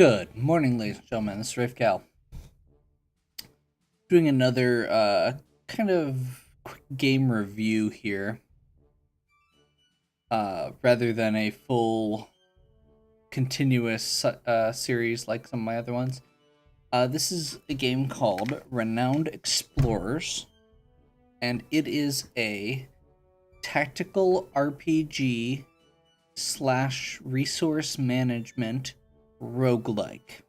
Good morning, ladies and gentlemen. This is Rafe Cal. Doing another kind of quick game review here, rather than a full continuous series like some of my other ones. This is a game called Renowned Explorers, and it is a tactical RPG slash resource management roguelike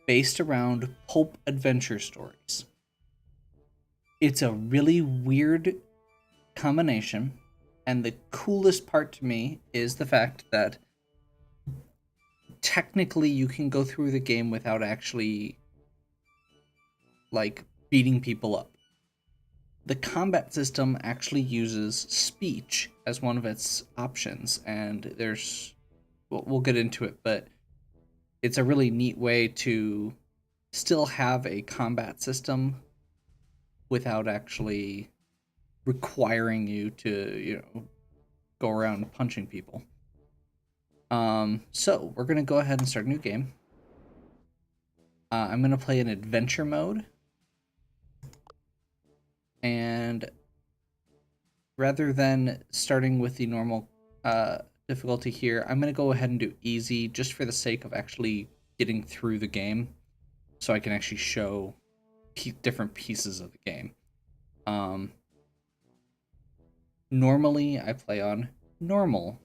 based around pulp adventure stories. It's a really weird combination, and the coolest part to me is the fact that technically you can go through the game without actually beating people up. The combat system actually uses speech as one of its options, and we'll get into it, but it's a really neat way to still have a combat system without actually requiring you to, go around punching people. So we're gonna go ahead and start a new game. I'm gonna play an adventure mode, and rather than starting with the normal difficulty here, I'm gonna go ahead and do easy just for the sake of actually getting through the game, so I can actually show different pieces of the game. Normally I play on normal.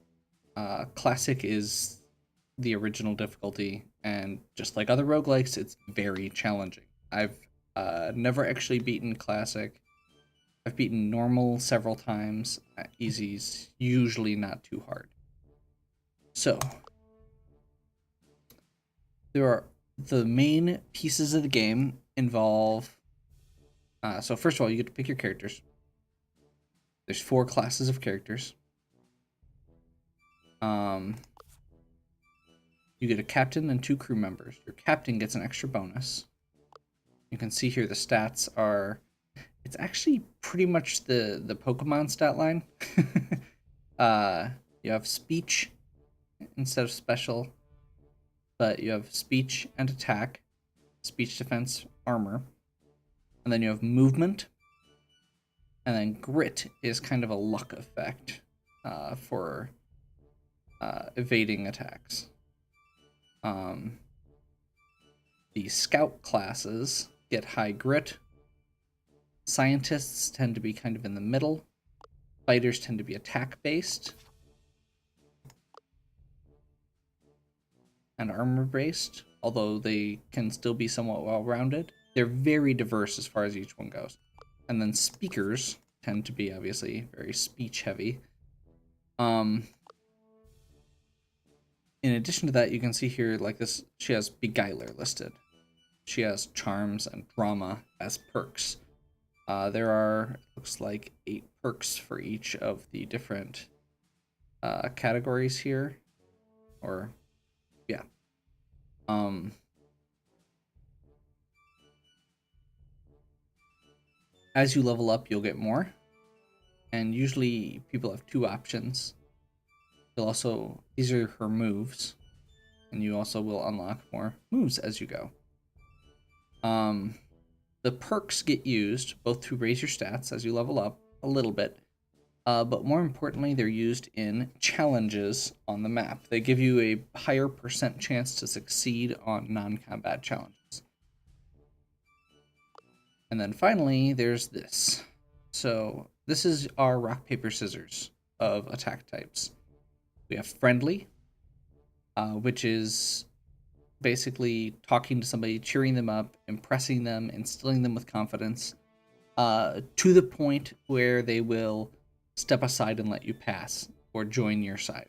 Classic is the original difficulty, and just like other roguelikes, it's very challenging. I've never actually beaten classic. I've beaten normal several times. Easy's usually not too hard. So, the main pieces of the game involve. So first of all, you get to pick your characters. There's 4 classes of characters. You get a captain and 2 crew members. Your captain gets an extra bonus. You can see here the stats are. It's actually pretty much the Pokemon stat line. You have speech instead of special, but you have speech and attack, speech, defense, armor, and then you have movement, and then grit is kind of a luck effect for evading attacks. The scout classes get high grit. Scientists tend to be kind of in the middle. Fighters tend to be attack-based. And armor-based, although they can still be somewhat well-rounded. They're very diverse as far as each one goes. And then speakers tend to be, obviously, very speech-heavy. In addition to that, you can see here, like this, she has Beguiler listed. She has Charms and Drama as perks. There are, looks like, 8 perks for each of the different categories here. Or, yeah. As you level up, you'll get more. And usually people have 2 options. These are her moves, and you also will unlock more moves as you go. The perks get used both to raise your stats as you level up a little bit, but more importantly, they're used in challenges on the map. They give you a higher % chance to succeed on non-combat challenges. And then finally, there's this. So this is our rock, paper, scissors of attack types. We have friendly, which is basically talking to somebody, cheering them up, impressing them, instilling them with confidence, to the point where they will step aside and let you pass or join your side.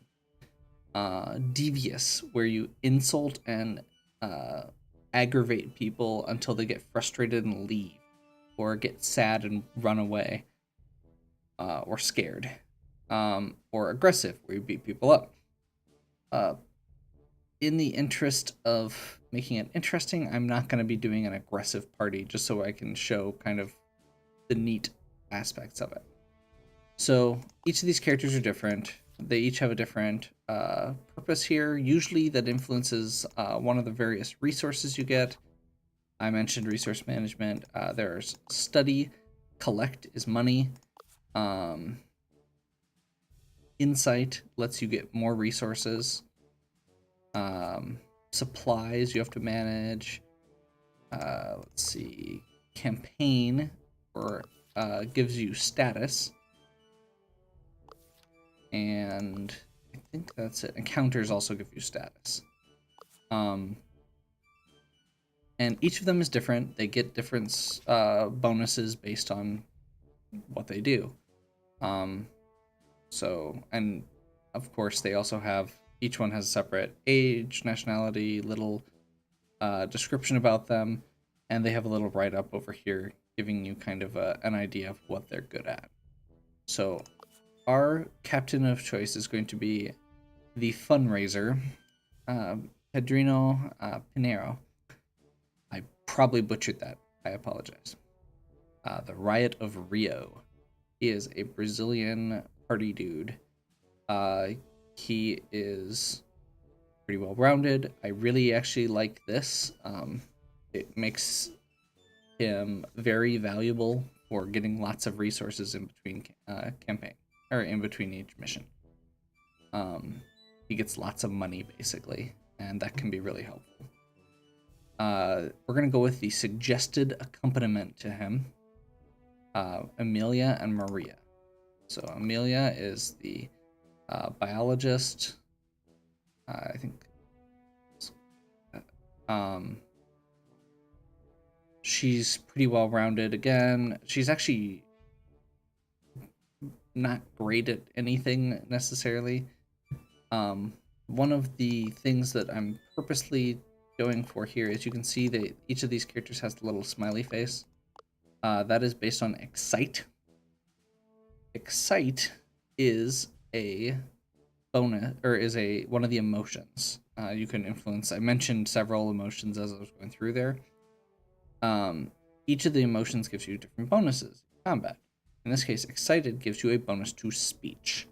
Devious, where you insult and aggravate people until they get frustrated and leave, or get sad and run away, or scared. Or aggressive, where you beat people up. In the interest of making it interesting, I'm not going to be doing an aggressive party, just so I can show kind of the neat aspects of it. So each of these characters are different. They each have a different purpose here. Usually that influences one of the various resources you get. I mentioned resource management. There's study, collect is money. Insight lets you get more resources. Supplies you have to manage. Let's see. Campaign gives you status. And I think that's it. Encounters also give you status. And each of them is different. They get different bonuses based on what they do. And of course they also have, each one has a separate age, nationality, little description about them, and they have a little write-up over here giving you kind of an idea of what they're good at. So our captain of choice is going to be the fundraiser, Pedrino Pinheiro. I probably butchered that. I apologize. The Riot of Rio. He is a Brazilian party dude. He is pretty well rounded. I really actually like this. It makes him very valuable for getting lots of resources in between campaign, or in between each mission. He gets lots of money basically, and that can be really helpful. We're gonna go with the suggested accompaniment to him, Amelia and Maria. So Amelia is the biologist. I think she's pretty well rounded. Again, she's actually not great at anything necessarily. One of the things that I'm purposely going for here is, you can see that each of these characters has the little smiley face. That is based on Excite. Excite is a bonus, or is one of the emotions you can influence. I mentioned several emotions as I was going through there. Each of the emotions gives you different bonuses in combat. In this case, Excited gives you a bonus to speech.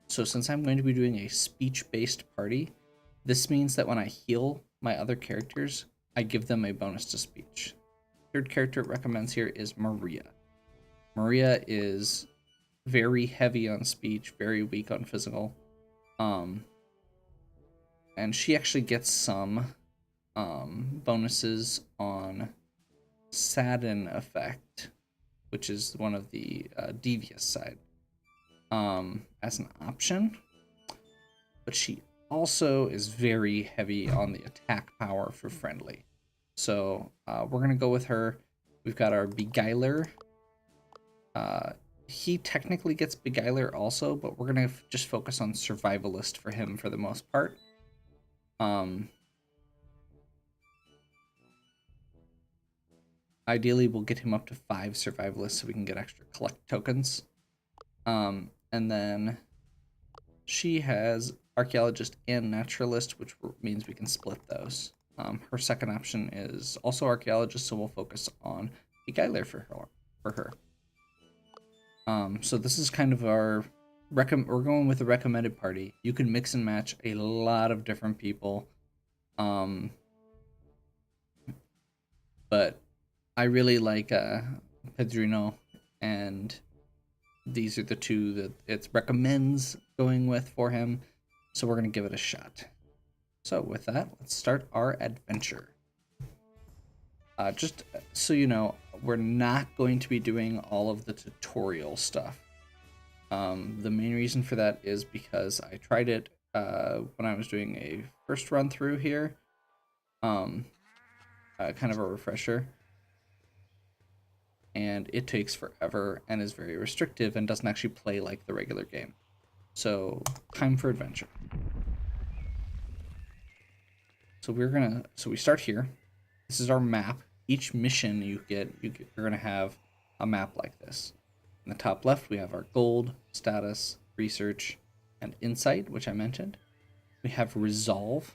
So since I'm going to be doing a speech-based party, this means that when I heal my other characters, I give them a bonus to speech. Third character it recommends here is Maria. Maria is very heavy on speech, very weak on physical. And she actually gets some bonuses on Sadden effect, which is one of the devious side, as an option. But she also is very heavy on the attack power for friendly. So we're gonna go with her. We've got our Beguiler. He technically gets Beguiler also, but we're gonna just focus on Survivalist for him for the most part. Ideally, we'll get him up to 5 Survivalists so we can get extra collect tokens. And then she has Archaeologist and Naturalist, which means we can split those. Her second option is also Archaeologist, so we'll focus on Beguiler for her. So this is kind of our we're going with a recommended party. You can mix and match a lot of different people. But I really like Pedrino, and these are the two that it recommends going with for him. So we're going to give it a shot. So with that, let's start our adventure. Just so you know, we're not going to be doing all of the tutorial stuff. The main reason for that is because I tried it when I was doing a first run through here. Kind of a refresher. And it takes forever and is very restrictive and doesn't actually play like the regular game. So, time for adventure. So we start here. This is our map. Each mission you're gonna have a map like this. In the top left, we have our gold, status, research, and insight, which I mentioned. We have resolve.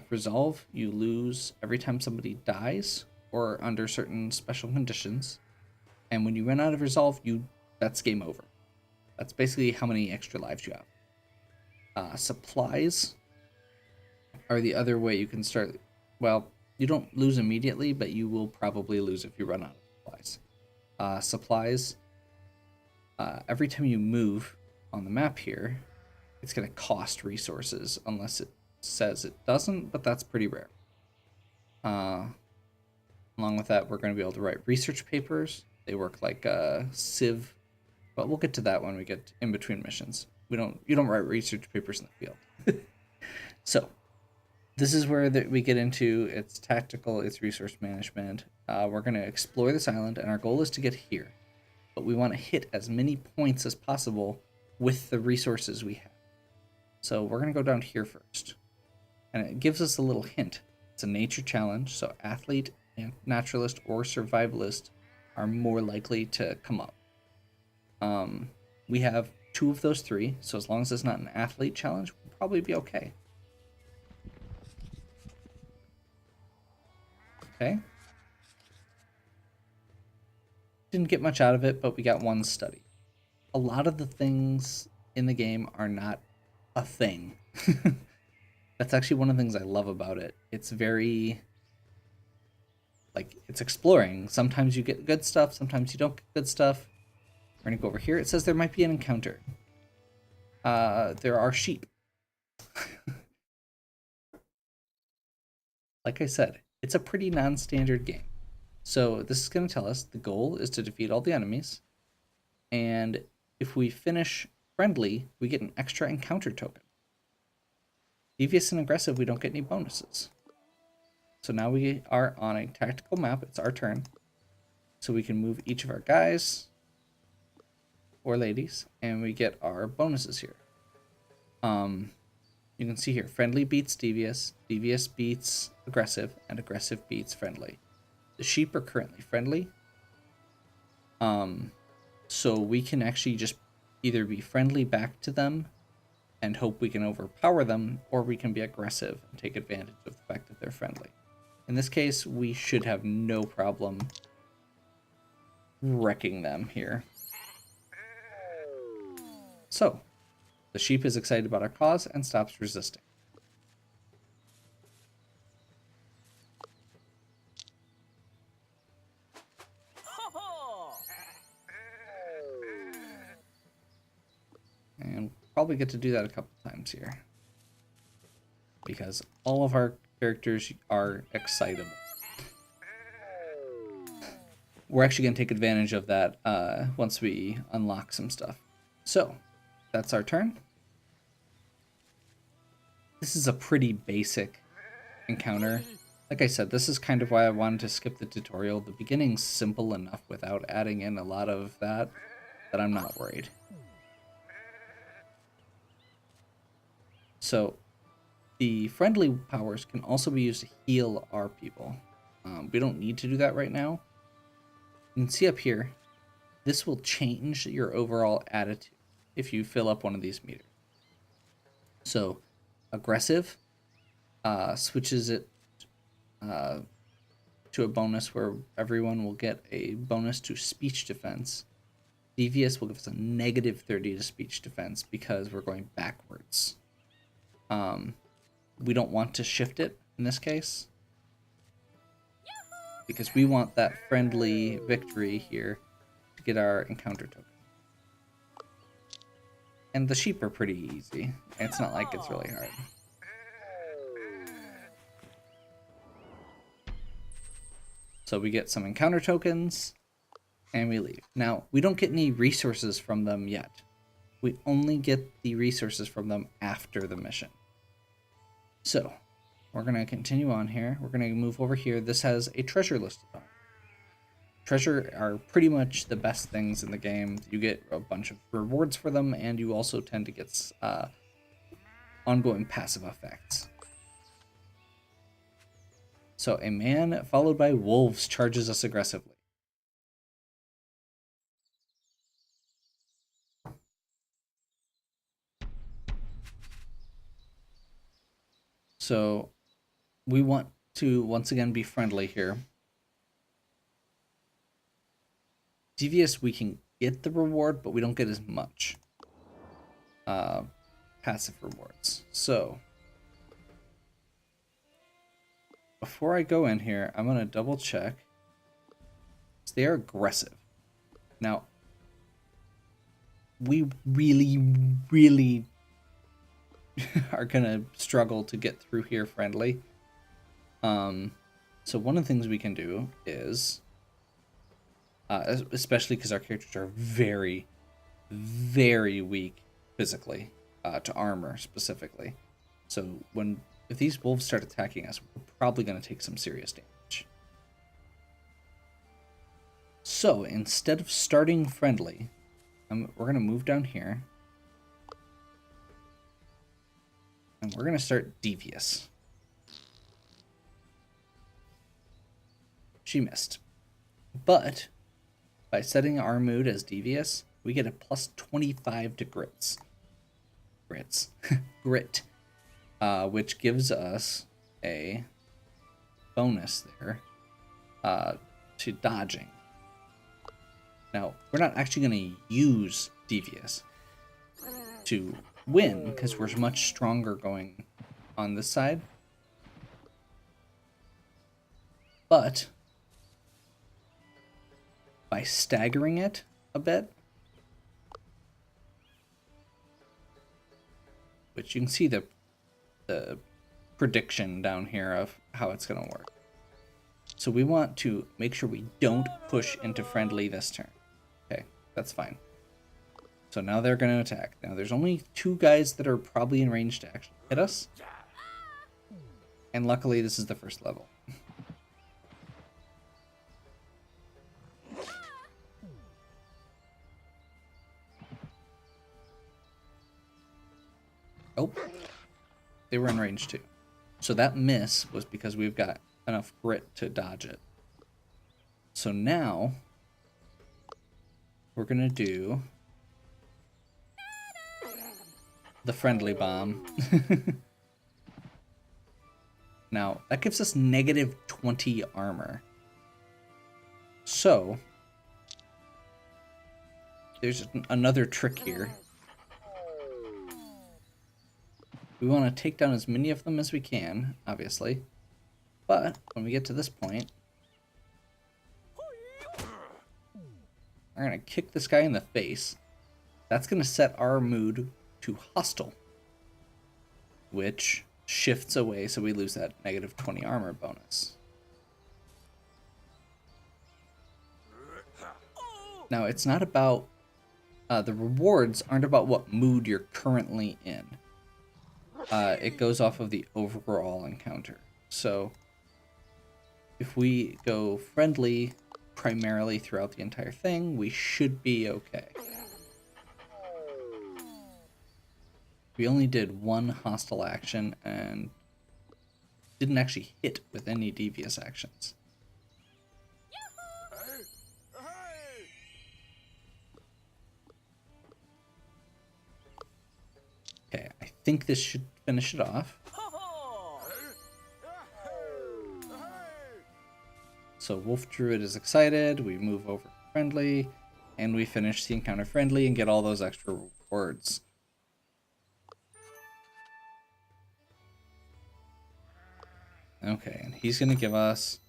Resolve, you lose every time somebody dies or under certain special conditions. And when you run out of resolve, that's game over. That's basically how many extra lives you have. Supplies Or the other way you can start, well, you don't lose immediately, but you will probably lose if you run out of supplies. Supplies, every time you move on the map here, it's going to cost resources unless it says it doesn't, but that's pretty rare. Along with that, we're going to be able to write research papers. They work like a sieve, but we'll get to that when we get in between missions. You don't write research papers in the field. So this is where we get into its tactical, its resource management. We're going to explore this island, and our goal is to get here. But we want to hit as many points as possible with the resources we have. So we're going to go down here first. And it gives us a little hint. It's a nature challenge, so athlete, naturalist, or survivalist are more likely to come up. We have 2 of those 3, so as long as it's not an athlete challenge, we'll probably be okay. Okay. Didn't get much out of it, but we got 1 study. A lot of the things in the game are not a thing. That's actually one of the things I love about it. It's very, like, it's exploring. Sometimes you get good stuff, sometimes you don't get good stuff. We're gonna go over here. It says there might be an encounter. There are sheep. Like I said, it's a pretty non-standard game. So this is going to tell us the goal is to defeat all the enemies. And if we finish friendly, we get an extra encounter token. Devious and aggressive, we don't get any bonuses. So now we are on a tactical map. It's our turn. So we can move each of our guys or ladies, and we get our bonuses here. You can see here, friendly beats devious, devious beats aggressive, and aggressive beats friendly. The sheep are currently friendly. So we can actually just either be friendly back to them and hope we can overpower them, or we can be aggressive and take advantage of the fact that they're friendly. In this case, we should have no problem wrecking them here. So, the sheep is excited about our cause and stops resisting. And probably get to do that a couple times here, because all of our characters are excitable. We're actually going to take advantage of that once we unlock some stuff. So, that's our turn. This is a pretty basic encounter. Like I said, this is kind of why I wanted to skip the tutorial. The beginning's simple enough without adding in a lot of that I'm not worried. So, the friendly powers can also be used to heal our people. We don't need to do that right now. You can see up here, this will change your overall attitude if you fill up one of these meters. So, aggressive switches it to a bonus where everyone will get a bonus to speech defense. Devious will give us a negative 30 to speech defense because we're going backwards. We don't want to shift it in this case, because we want that friendly victory here to get our encounter token. And the sheep are pretty easy. It's not like it's really hard. So we get some encounter tokens, and we leave. Now, we don't get any resources from them yet. We only get the resources from them after the mission. So, we're going to continue on here. We're going to move over here. This has a treasure listed on it. Treasure are pretty much the best things in the game. You get a bunch of rewards for them, and you also tend to get ongoing passive effects. So, a man followed by wolves charges us aggressively. So, we want to once again be friendly here. Devious, we can get the reward, but we don't get as much passive rewards. So, before I go in here, I'm gonna double check. They are aggressive. Now, we really are gonna struggle to get through here friendly. So one of the things we can do is, especially because our characters are very weak physically, to armor specifically. So if these wolves start attacking us, we're probably going to take some serious damage. So instead of starting friendly, we're going to move down here. And we're going to start devious. She missed. But by setting our mood as devious, we get a plus 25 to grit, which gives us a bonus there to dodging. Now, we're not actually going to use devious to win because we're much stronger going on this side. But by staggering it a bit, which you can see the prediction down here of how it's going to work. So we want to make sure we don't push into friendly this turn. Okay, that's fine. So now they're going to attack. Now there's only 2 guys that are probably in range to actually hit us. And luckily this is the first level. Oh, they were in range too. So that miss was because we've got enough grit to dodge it. So now we're going to do the friendly bomb. Now, that gives us negative 20 armor. So there's another trick here. We want to take down as many of them as we can, obviously. But when we get to this point, we're going to kick this guy in the face. That's going to set our mood to hostile, which shifts away so we lose that negative 20 armor bonus. Now, it's not about... the rewards aren't about what mood you're currently in. It goes off of the overall encounter. So if we go friendly primarily throughout the entire thing, we should be okay. We only did 1 hostile action and didn't actually hit with any devious actions. Okay, I think this should finish it off. So Wolf Druid is excited, we move over to friendly, and we finish the encounter friendly and get all those extra rewards. Okay, and he's going to give us...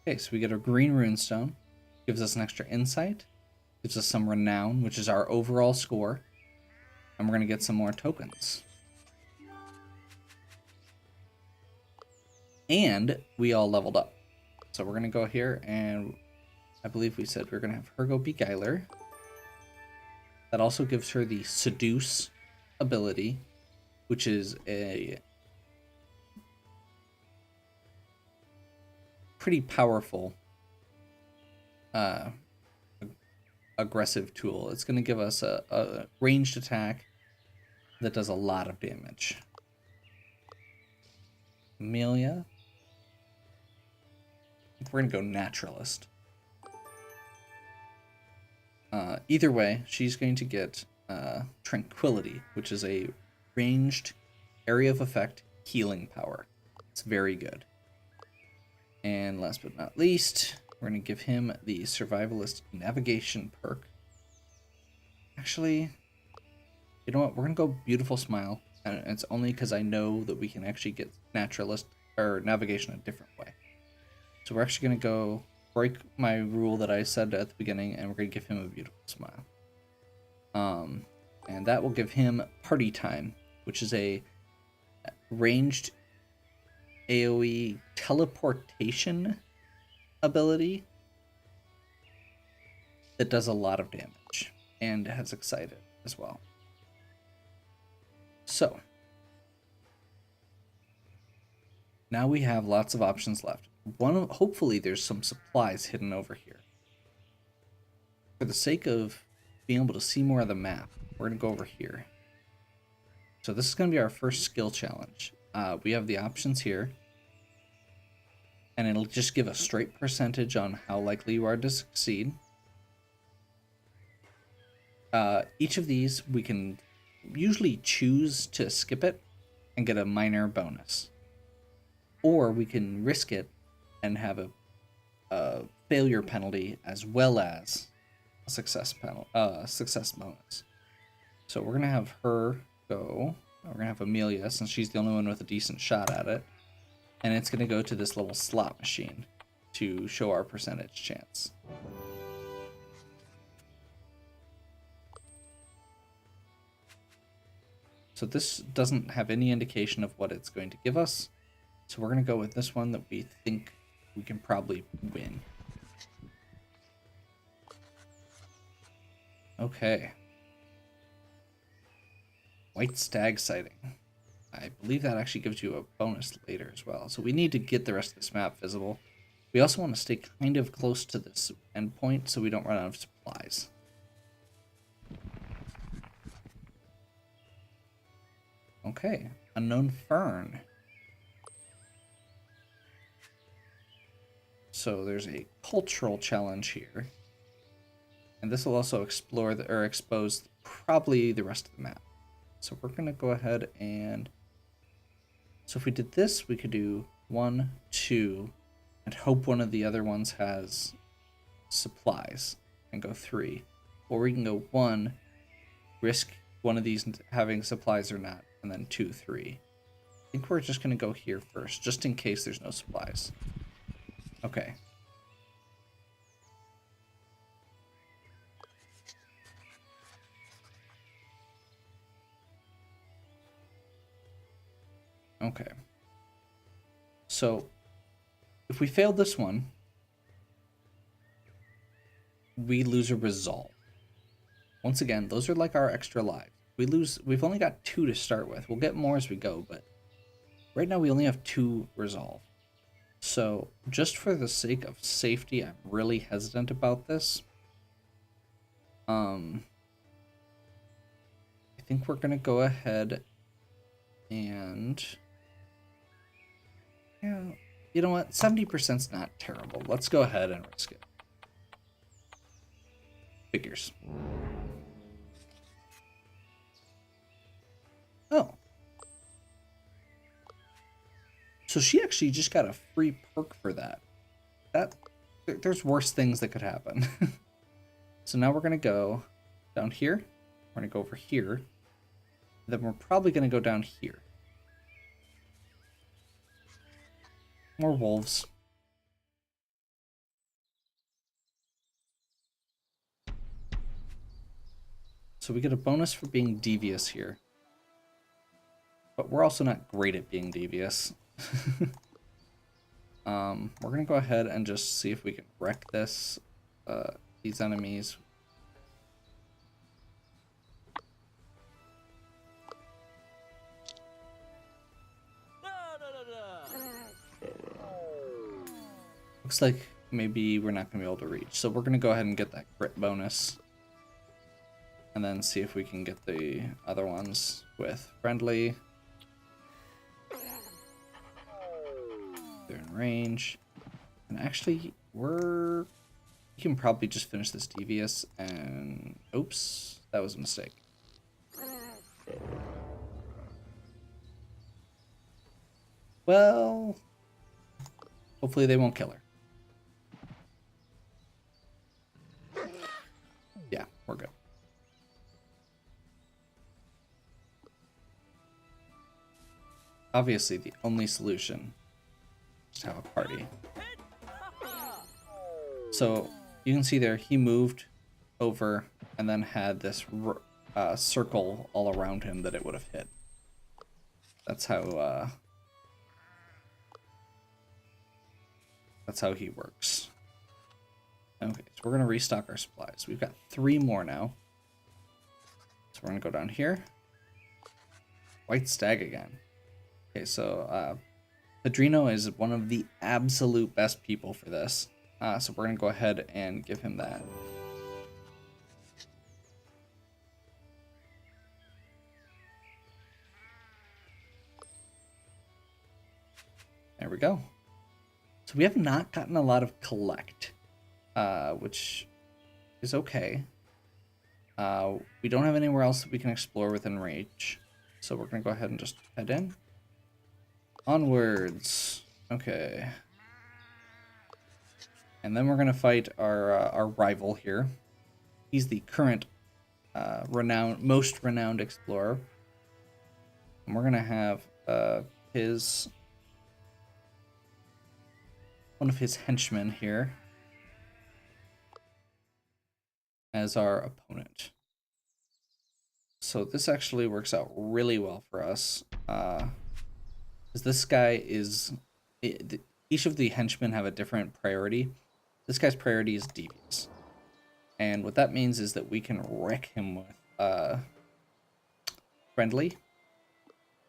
Okay, so we get a green runestone, gives us an extra insight, gives us some renown, which is our overall score, and we're going to get some more tokens. And we all leveled up. So we're going to go here, and I believe we said we're going to have her go Beguiler. That also gives her the Seduce ability, which is a pretty powerful aggressive tool. It's going to give us a ranged attack that does a lot of damage. Amelia. We're going to go Naturalist. Either way, she's going to get Tranquility, which is a ranged area of effect healing power. It's very good. And last but not least, we're going to give him the Survivalist Navigation perk. Actually, you know what? We're going to go Beautiful Smile. And it's only because I know that we can actually get Naturalist or navigation a different way. So we're actually going to go break my rule that I said at the beginning, and we're going to give him a beautiful smile. And that will give him party time, which is a ranged AoE teleportation ability that does a lot of damage and has excited as well. So now we have lots of options left. Hopefully there's some supplies hidden over here. For the sake of being able to see more of the map, we're going to go over here. So this is going to be our first skill challenge. We have the options here, and it'll just give a straight percentage on how likely you are to succeed. Each of these, we can usually choose to skip it and get a minor bonus. Or we can risk it and have a failure penalty as well as a success bonus. So we're going to have her go. We're going to have Amelia, since she's the only one with a decent shot at it. And it's going to go to this little slot machine to show our percentage chance. So this doesn't have any indication of what it's going to give us. So we're going to go with this one that we think we can probably win. Okay. White stag sighting. I believe that actually gives you a bonus later as well. So we need to get the rest of this map visible. We also want to stay kind of close to this endpoint so we don't run out of supplies. Okay, unknown fern. So there's a cultural challenge here. And this will also explore or expose probably the rest of the map. So we're going to go ahead and... So if we did this, we could do 1, 2, and hope one of the other ones has supplies, and go 3. Or we can go 1, risk one of these having supplies or not, and then 2, 3. I think we're just going to go here first, just in case there's no supplies. Okay. Okay. So, if we failed this one, we lose a resolve. Once again, those are like our extra lives. We've only got 2 to start with. We'll get more as we go, but right now we only have 2 resolve. So, just for the sake of safety, I'm really hesitant about this. I think we're gonna go ahead and... Yeah, you know what? 70%'s not terrible. Let's go ahead and risk it. Figures. Oh. So she actually just got a free perk for that. There's worse things that could happen. So now we're going to go down here. We're going to go over here. Then we're probably going to go down here. More wolves. So we get a bonus for being devious here. But we're also not great at being devious. We're going to go ahead and just see if we can wreck these enemies. Looks like maybe we're not going to be able to reach. So we're going to go ahead and get that crit bonus. And then see if we can get the other ones with friendly. They're in range. And actually, we can probably just finish this devious and... Oops, that was a mistake. Well, hopefully they won't kill her. Yeah, we're good. Obviously, the only solution Just have a party. So you can see there, he moved over and then had this circle all around him that it would have hit. That's how he works. Okay, so we're gonna restock our supplies. We've got 3 more now. So we're gonna go down here. White stag again. Okay, so Padrino is one of the absolute best people for this. So we're gonna go ahead and give him that. There we go. So we have not gotten a lot of collect, which is okay. We don't have anywhere else that we can explore within reach. So we're going to go ahead and just head in. Onwards. Okay. And then we're going to fight our rival here. He's the current most renowned explorer. And we're going to have one of his henchmen here as our opponent. So this actually works out really well for us. Because this guy is... each of the henchmen have a different priority. This guy's priority is devious. And what that means is that we can wreck him with friendly.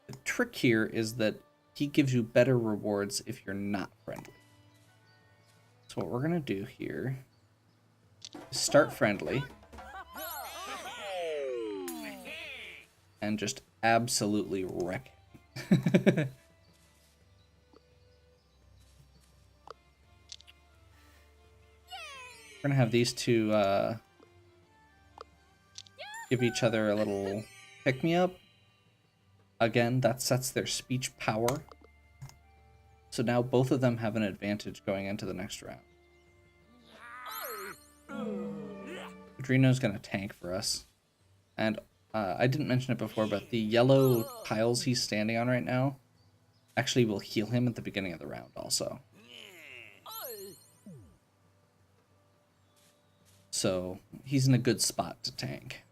The trick here is that he gives you better rewards if you're not friendly. So what we're going to do here is start friendly. And just absolutely wreck him. We're going to have these two give each other a little pick-me-up. Again, that sets their speech power. So now both of them have an advantage going into the next round. Padrino's going to tank for us. And I didn't mention it before, but the yellow tiles he's standing on right now actually will heal him at the beginning of the round also. So he's in a good spot to tank.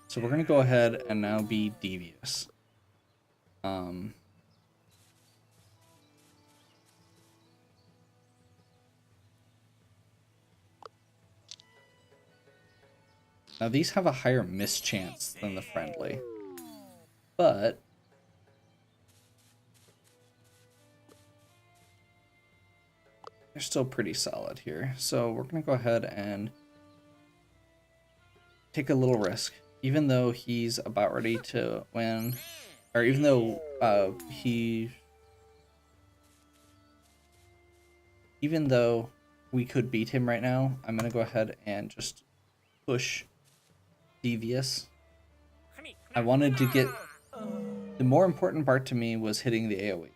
So we're going to go ahead and now be devious. Now these have a higher miss chance than the friendly, but they're still pretty solid here. So we're going to go ahead and take a little risk. Even though he's about ready to win, or even though even though we could beat him right now, I'm going to go ahead and just push devious. I wanted to get... The more important part to me was hitting the AoE.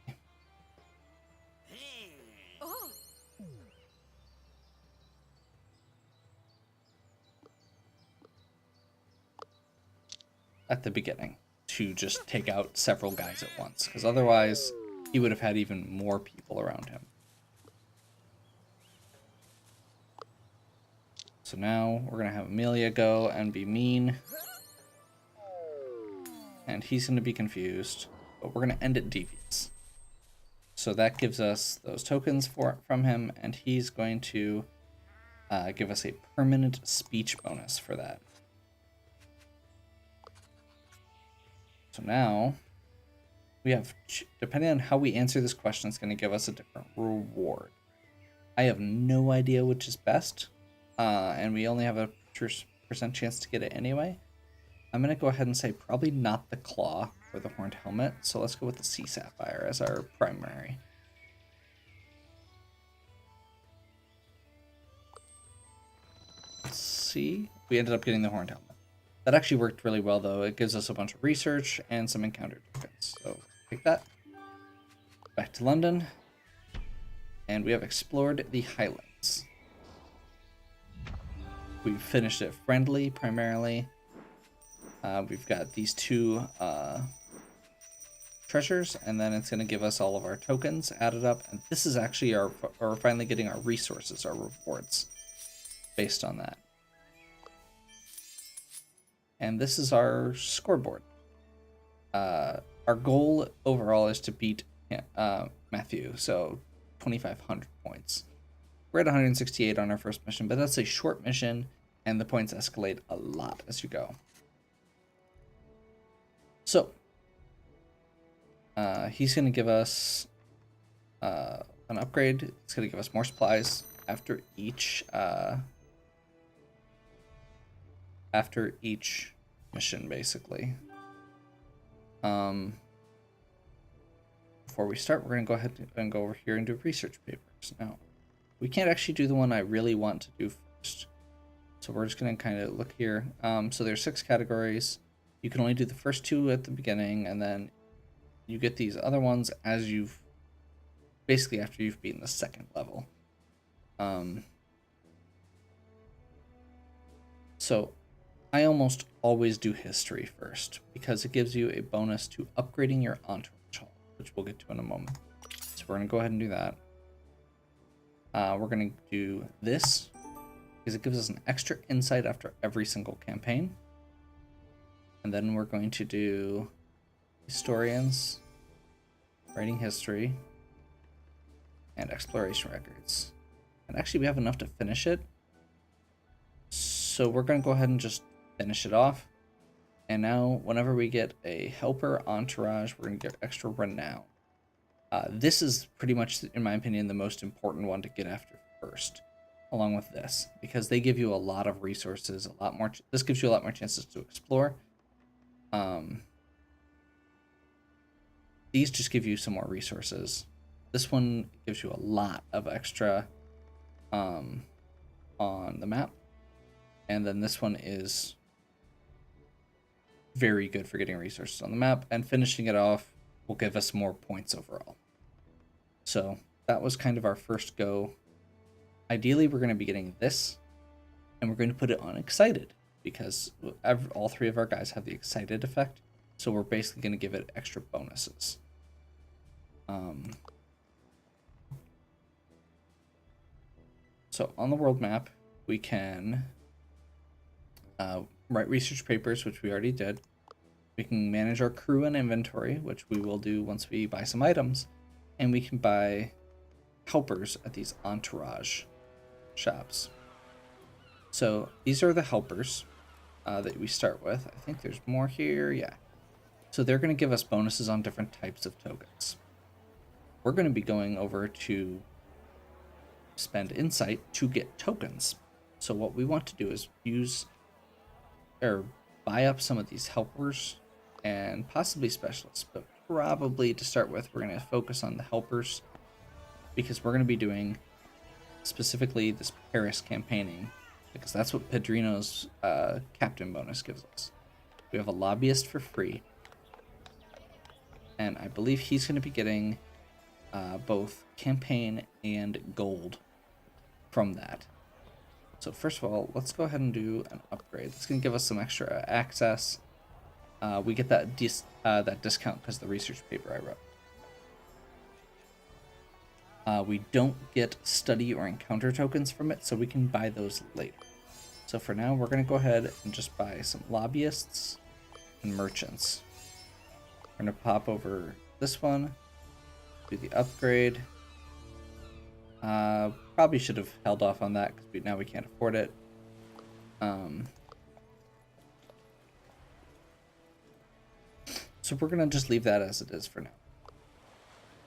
At the beginning, to just take out several guys at once, because otherwise he would have had even more people around him. So now we're going to have Amelia go and be mean. And he's going to be confused, but we're going to end it devious. So that gives us those tokens from him, and he's going to give us a permanent speech bonus for that. So now we have, depending on how we answer this question, it's going to give us a different reward. I have no idea which is best, and we only have a percent chance to get it anyway. I'm going to go ahead and say probably not the claw or the horned helmet, so let's go with the sea sapphire as our primary. Let's see, we ended up getting the horned helmet. That actually worked really well, though. It gives us a bunch of research and some encounter tokens. So take that. Back to London. And we have explored the Highlands. We've finished it friendly primarily. We've got these two treasures, and then it's going to give us all of our tokens added up. And this is actually we're finally getting our resources, our rewards, based on that. And this is our scoreboard. Our goal overall is to beat Matthew, so 2,500 points. We're at 168 on our first mission, but that's a short mission, and the points escalate a lot as you go. So, he's going to give us an upgrade. It's going to give us more supplies after each mission, basically. Before we start, we're going to go ahead and go over here and do research papers. Now, we can't actually do the one I really want to do first. So we're just going to kind of look here. So there's 6 categories. You can only do the first 2 at the beginning, and then you get these other ones as basically after you've beaten the 2nd level. So I almost always do history first because it gives you a bonus to upgrading your entourage hall, which we'll get to in a moment. So we're going to go ahead and do that. We're going to do this because it gives us an extra insight after every single campaign. And then we're going to do historians, writing history, and exploration records. And actually we have enough to finish it. So we're going to go ahead and just finish it off. And now whenever we get a helper entourage, we're going to get extra renown. This is pretty much, in my opinion, the most important one to get after first, along with this, because they give you a lot of resources, a lot more. This gives you a lot more chances to explore. These just give you some more resources. This one gives you a lot of extra on the map, and then this one is very good for getting resources on the map, and finishing it off will give us more points overall. So that was kind of our first go. Ideally, we're going to be getting this, and we're going to put it on excited, because all 3 of our guys have the excited effect, so we're basically going to give it extra bonuses. So on the world map, we can write research papers, which we already did. We can manage our crew and inventory, which we will do once we buy some items. And we can buy helpers at these entourage shops. So these are the helpers that we start with. I think there's more here. Yeah. So they're going to give us bonuses on different types of tokens. We're going to be going over to spend insight to get tokens. So what we want to do is use or buy up some of these helpers and possibly specialists, but probably to start with, we're going to focus on the helpers because we're going to be doing specifically this Paris campaigning, because that's what Pedrino's captain bonus gives us. We have a lobbyist for free, and I believe he's going to be getting both campaign and gold from that. So first of all, let's go ahead and do an upgrade. It's going to give us some extra access. We get that discount because of the research paper I wrote. We don't get study or encounter tokens from it, so we can buy those later. So for now, we're going to go ahead and just buy some lobbyists and merchants. We're going to pop over this one, do the upgrade. Probably should have held off on that because now we can't afford it. So we're going to just leave that as it is for now.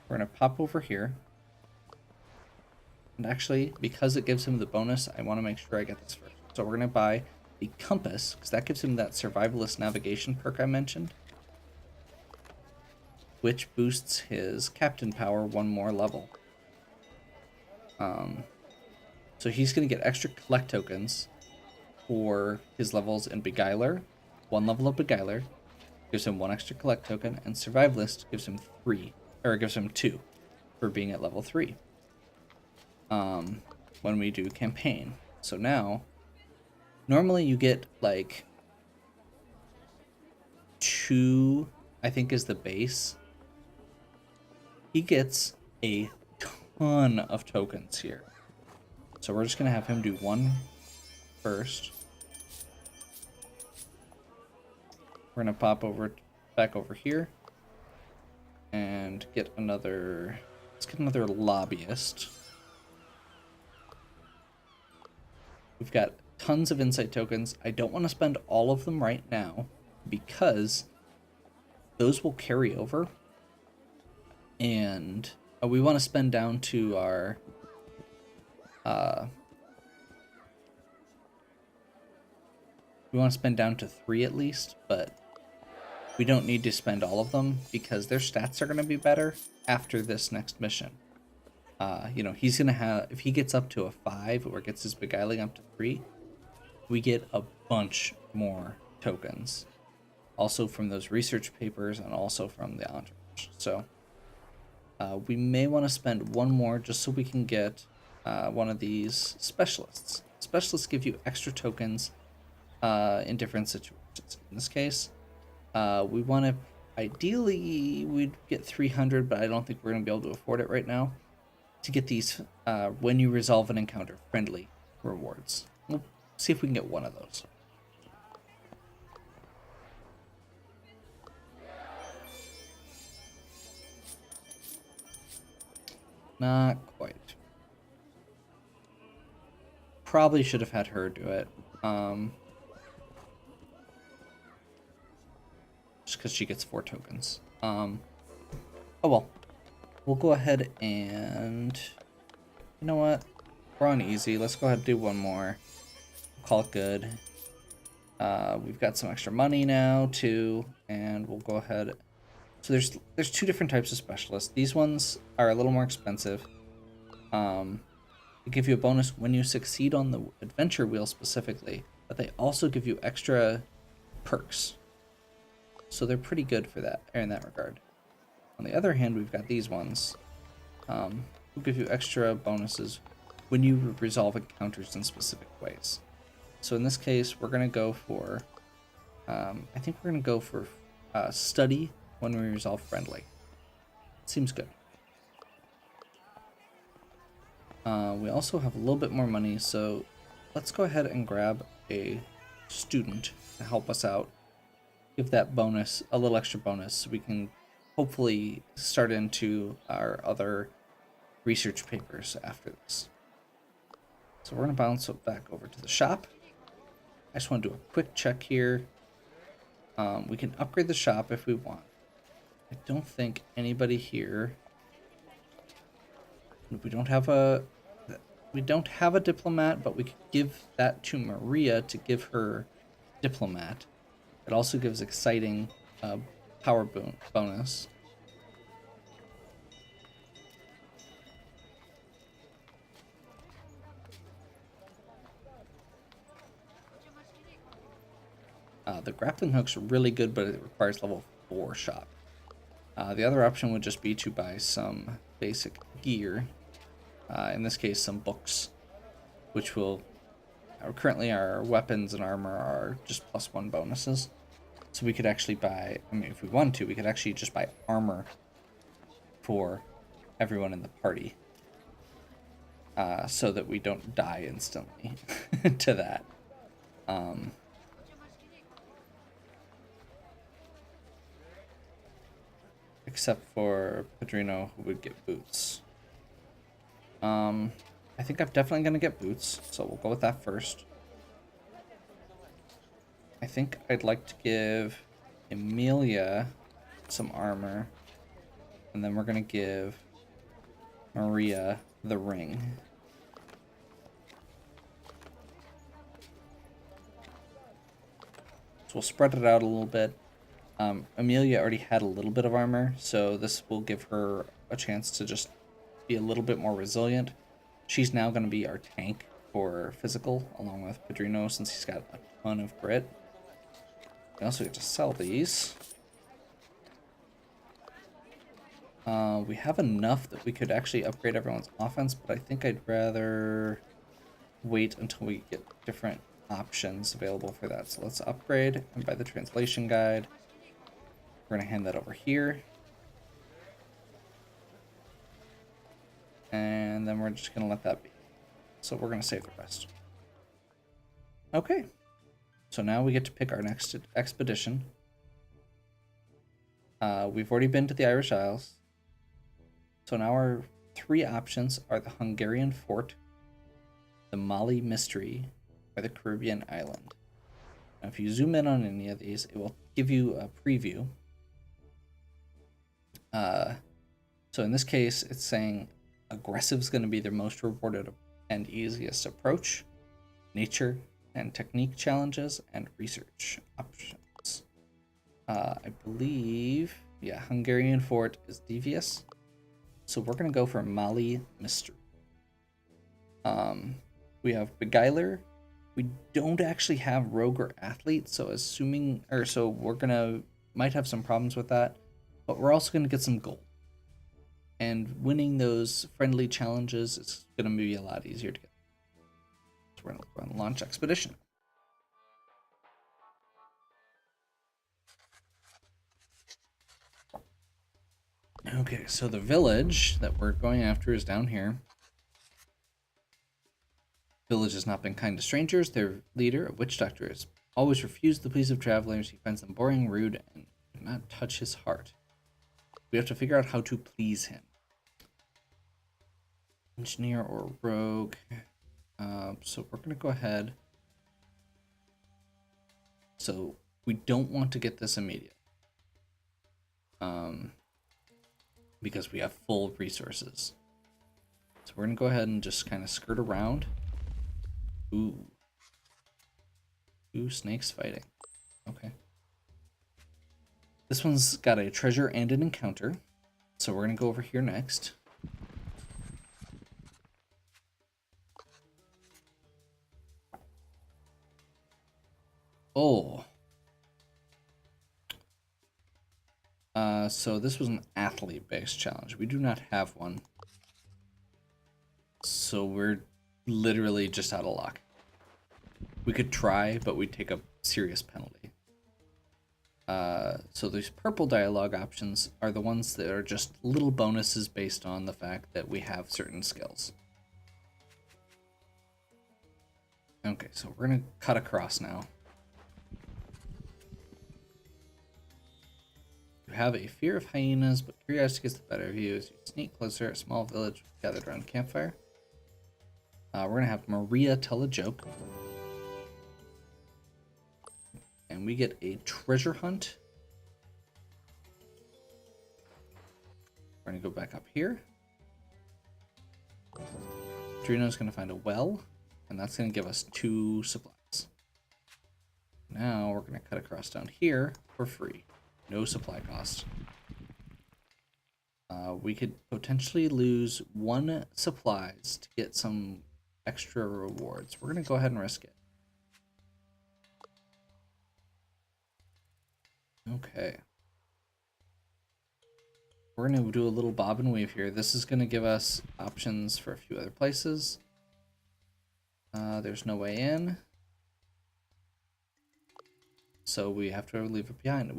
We're going to pop over here. And actually, because it gives him the bonus, I want to make sure I get this first. So we're going to buy the compass, because that gives him that survivalist navigation perk I mentioned, which boosts his captain power 1 more level. So he's going to get extra collect tokens for his levels in Beguiler. 1 level of Beguiler gives him 1 extra collect token, and Survivalist gives him 2 for being at level 3. When we do campaign. So now Normally you get like 2, I think is the base. He gets a ton of tokens here. So we're just going to have him do 1 first. We're going to pop back over here and get another, let's get another lobbyist. We've got tons of insight tokens. I don't want to spend all of them right now because those will carry over. And we want to spend down to our we want to spend down to 3 at least, but we don't need to spend all of them because their stats are going to be better after this next mission. You know, he's going to have, if he gets up to a 5 or gets his beguiling up to 3, we get a bunch more tokens. Also from those research papers and also from the entourage. So we may want to spend 1 more just so we can get one of these specialists. Specialists give you extra tokens in different situations. In this case, we want to, ideally, we'd get 300, but I don't think we're going to be able to afford it right now. To get these, when you resolve an encounter, friendly rewards. We'll see if we can get 1 of those. Not quite. Probably should have had her do it. Just because she gets 4 tokens. Oh well. We'll go ahead and... You know what? We're on easy. Let's go ahead and do 1 more. Call it good. We've got some extra money now, too. And we'll go ahead... So there's 2 different types of specialists. These ones are a little more expensive. They give you a bonus when you succeed on the adventure wheel specifically, but they also give you extra perks. So they're pretty good for that, in that regard. On the other hand, we've got these ones, who give you extra bonuses when you resolve encounters in specific ways. So in this case, we're going to go for, I think we're going to go for study when we resolve friendly. Seems good. We also have a little bit more money, so let's go ahead and grab a student to help us out. Give that bonus, a little extra bonus, so we can hopefully start into our other research papers after this. So we're going to bounce it back over to the shop. I just want to do a quick check here. We can upgrade the shop if we want. I don't think anybody here... We don't have a diplomat, but we could give that to Maria to give her diplomat. It also gives exciting power bonus. The grappling hook's really good, but it requires level 4 shop. The other option would just be to buy some basic gear. In this case, some books, which will... currently our weapons and armor are just +1 bonuses. So we could actually buy... I mean, if we wanted to, we could actually just buy armor for everyone in the party. So that we don't die instantly to that. Except for Padrino, who would get boots. I think I'm definitely going to get boots, so we'll go with that first. I think I'd like to give Emilia some armor, and then we're going to give Maria the ring. So we'll spread it out a little bit. Emilia already had a little bit of armor, so this will give her a chance to just be a little bit more resilient. She's now going to be our tank for physical, along with Padrino, since he's got a ton of grit. We also get to sell these. We have enough that we could actually upgrade everyone's offense, but I think I'd rather wait until we get different options available for that. So let's upgrade and buy the translation guide. We're going to hand that over here. And then we're just going to let that be. So we're going to save the rest. Okay. So now we get to pick our next expedition. We've already been to the Irish Isles. So now our 3 options are the Hungarian Fort, the Mali Mystery, or the Caribbean Island. Now if you zoom in on any of these, it will give you a preview. So in this case, it's saying aggressive is going to be their most rewarded and easiest approach, nature and technique challenges, and research options. I believe, yeah, Hungarian Fort is devious. So we're going to go for Mali Mystery. We have Beguiler. We don't actually have Rogue or Athlete, so might have some problems with that, but we're also going to get some gold. And winning those friendly challenges is going to be a lot easier to get. So we're going to launch expedition. Okay, so the village that we're going after is down here. Village has not been kind to strangers. Their leader, a witch doctor, has always refused the pleas of travelers. He finds them boring, rude, and do not touch his heart. We have to figure out how to please him. Engineer or rogue. So we're going to go ahead. So we don't want to get this immediate. Because we have full resources. So we're going to go ahead and just kind of skirt around. Ooh. 2 snakes fighting. Okay. This one's got a treasure and an encounter. So we're going to go over here next. Oh. So this was an athlete-based challenge. We do not have one. So we're literally just out of luck. We could try, but we'd take a serious penalty. So these purple dialogue options are the ones that are just little bonuses based on the fact that we have certain skills. Okay, so we're gonna cut across now. You have a fear of hyenas, but curiosity gets the better of you as you sneak closer. A small village gathered around a campfire. We're gonna have Maria tell a joke. And we get a treasure hunt. We're gonna go back up here. Drino's gonna find a well, and that's gonna give us 2 supplies. Now we're gonna cut across down here for free. No supply cost. We could potentially lose 1 supplies to get some extra rewards. We're gonna go ahead and risk it. Okay. We're going to do a little bob and weave here. This is going to give us options for a few other places. There's no way in. So we have to leave it behind.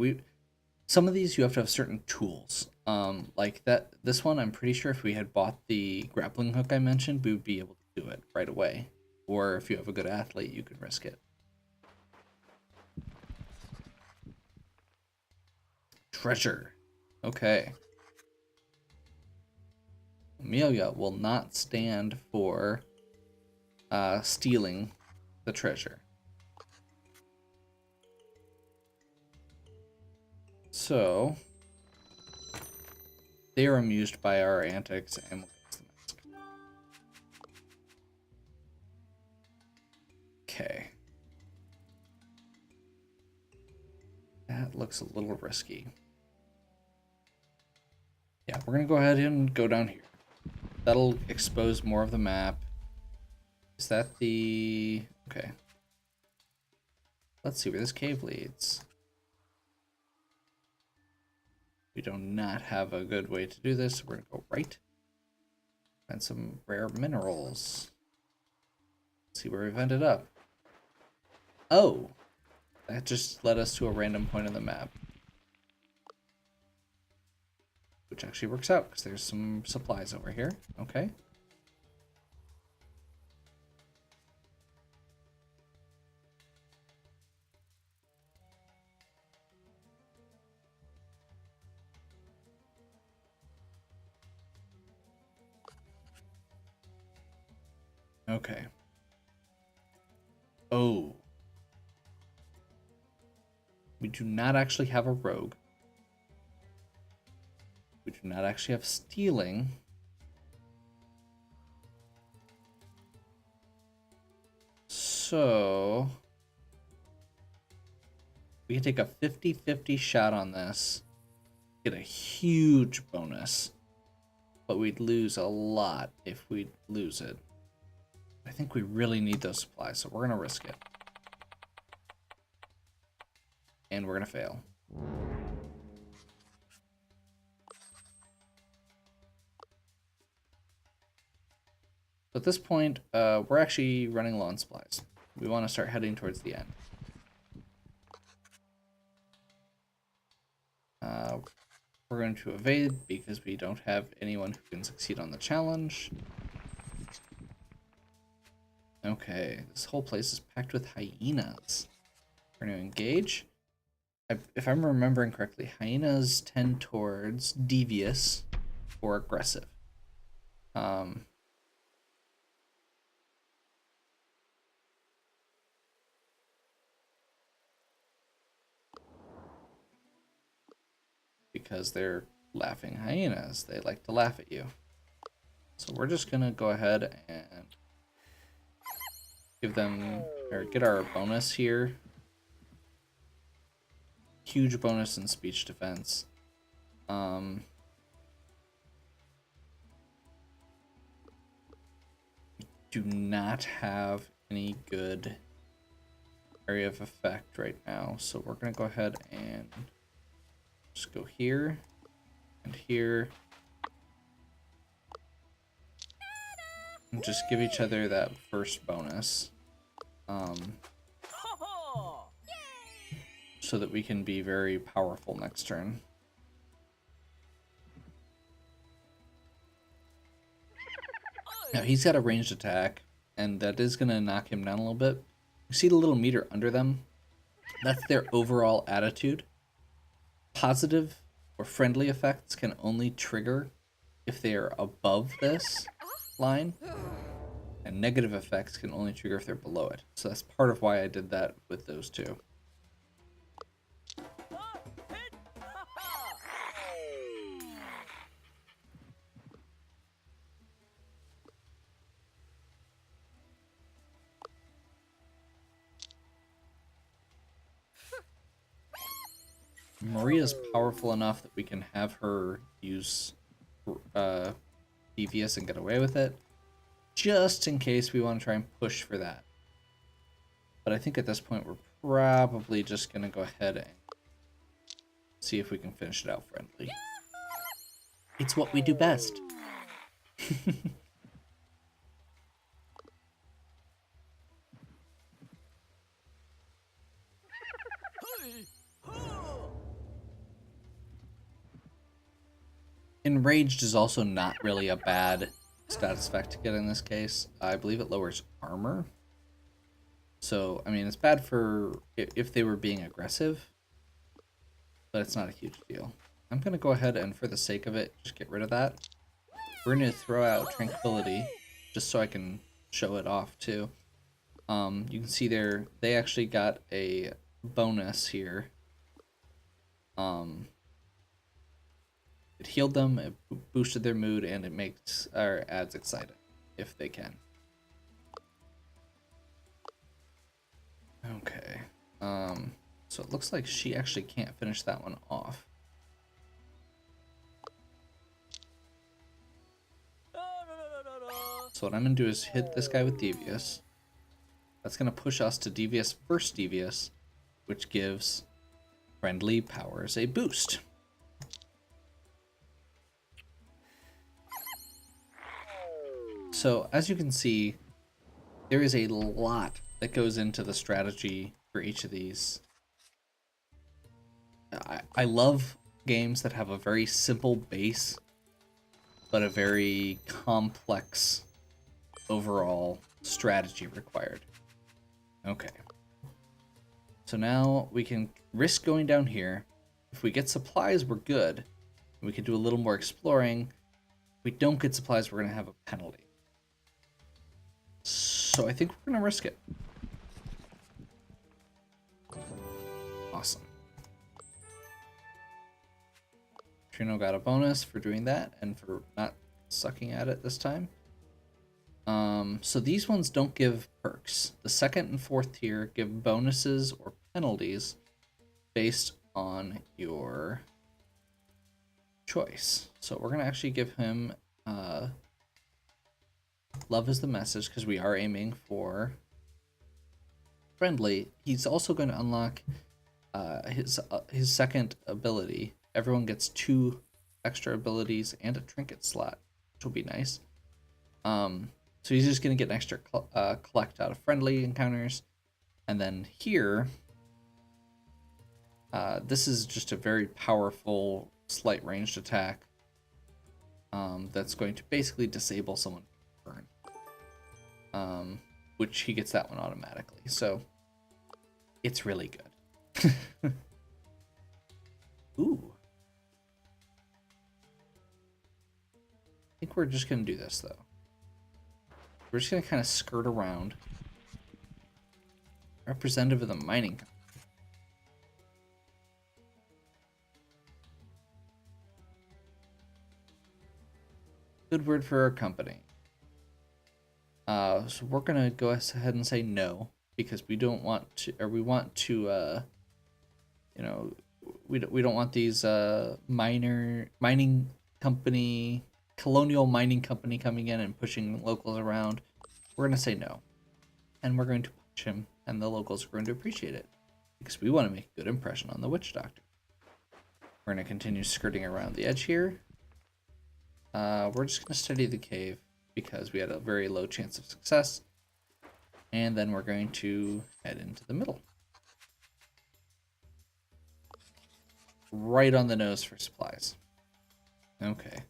Some of these you have to have certain tools. Like this one, I'm pretty sure if we had bought the grappling hook I mentioned, we would be able to do it right away. Or if you have a good athlete, you can risk it. Treasure. Okay. Amelia will not stand for stealing the treasure. So they are amused by our antics and will use the mask. Okay. That looks a little risky. Yeah, we're gonna go ahead and go down here. That'll expose more of the map. Is that the... Okay. Let's see where this cave leads. We do not have a good way to do this. We're gonna go right. Find some rare minerals. Let's see where we've ended up. Oh, that just led us to a random point on the map. Which actually works out, because there's some supplies over here. Okay. Okay. Oh. We do not actually have a rogue. We do not actually have stealing. So we can take a 50-50 shot on this. Get a huge bonus. But we'd lose a lot if we lose it. I think we really need those supplies, so we're going to risk it. And we're going to fail. So at this point, we're actually running low on supplies. We want to start heading towards the end. We're going to evade because we don't have anyone who can succeed on the challenge. Okay, this whole place is packed with hyenas. We're going to engage. If I'm remembering correctly, hyenas tend towards devious or aggressive. Because they're laughing hyenas. They like to laugh at you. So we're just gonna go ahead and give them, or get our bonus here. Huge bonus in speech defense. Do not have any good area of effect right now, so we're gonna go ahead and just go here and here and just give each other that first bonus, so that we can be very powerful next turn. Now he's got a ranged attack, and that is going to knock him down a little bit. You see the little meter under them? That's their overall attitude. Positive or friendly effects can only trigger if they are above this line, and negative effects can only trigger if they're below it. So that's part of why I did that with those two. Maria's powerful enough that we can have her use devious and get away with it, just in case we want to try and push for that. But I think at this point we're probably just going to go ahead and see if we can finish it out friendly. It's what we do best. Enraged is also not really a bad status effect to get in this case. I believe it lowers armor. So, I mean, it's bad for if they were being aggressive, but it's not a huge deal. I'm going to go ahead and, for the sake of it, just get rid of that. We're going to throw out Tranquility, just so I can show it off, too. You can see there, they actually got a bonus here. It healed them, it boosted their mood, and it makes or adds excited if they can. Okay. So it looks like she actually can't finish that one off. So what I'm gonna do is hit this guy with Devious. That's gonna push us to Devious first Devious, which gives friendly powers a boost. So as you can see, there is a lot that goes into the strategy for each of these. I love games that have a very simple base, but a very complex overall strategy required. Okay. So now we can risk going down here. If we get supplies, we're good. We can do a little more exploring. If we don't get supplies, we're going to have a penalty. So I think we're going to risk it. Awesome. Trino got a bonus for doing that and for not sucking at it this time. So these ones don't give perks. The second and fourth tier give bonuses or penalties based on your choice. So we're gonna actually give him love is the message because we are aiming for friendly. He's also going to unlock his second ability. Everyone gets 2 extra abilities and a trinket slot, which will be nice. So he's just going to get an extra collect out of friendly encounters. And then here, this is just a very powerful slight ranged attack that's going to basically disable someone for burn. Which he gets that one automatically. So it's really good. Ooh. I think we're just going to do this, though. We're just going to kind of skirt around. Representative of the mining company. Good word for our company. So we're going to go ahead and say no, because we don't want to, or we want to, you know, we don't want these mining company, colonial mining company coming in and pushing locals around. We're going to say no. And we're going to punch him, and the locals are going to appreciate it, because we want to make a good impression on the witch doctor. We're going to continue skirting around the edge here. We're just going to study the cave, because we had a very low chance of success. And then we're going to head into the middle. Right on the nose for supplies. Okay.